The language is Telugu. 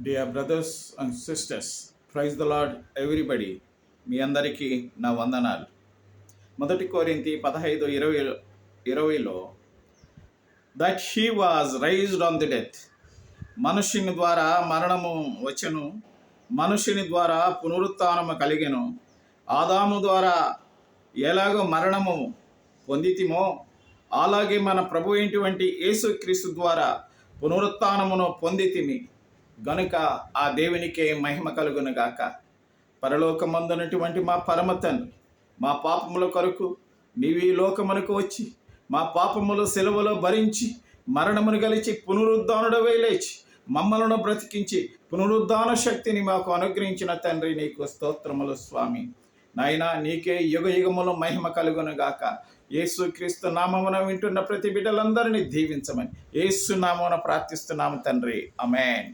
Dear brothers and sisters, praise the Lord everybody. మీ అందరికీ నా వందనాలు. మొదటి కొరింథీ 15:20లో that he was raised on the death, మనుషుని ద్వారా మరణము వచ్చెను, మనుషుని ద్వారా పునరుత్థానము కలిగెను. ఆదాము ద్వారా ఎలాగో మరణము పొందితిమో అలాగే మన ప్రభు అయినటువంటి యేసుక్రీస్తు ద్వారా పునరుత్థానమును పొందితిమి గనుక ఆ దేవునికే మహిమ కలుగును గాక. పరలోకమందునటువంటి మా పరమ తండ్రి, మా పాపముల కొరకు నీవు ఈ లోకమునకు వచ్చి మా పాపములు సిలువలో భరించి మరణమును గలిచి పునరుద్ధానుడవై లేచి మమ్మలను బ్రతికించి పునరుద్ధాన శక్తిని మాకు అనుగ్రహించిన తండ్రి, నీకు స్తోత్రములు స్వామి. నాయనా, నీకే యుగ యుగములు మహిమ కలుగును గాక. యేసుక్రీస్తు నామమున వింటున్న ప్రతి బిడ్డలందరినీ దీవించమని యేసు నామమున ప్రార్థిస్తున్నాము తండ్రి. ఆమేన్.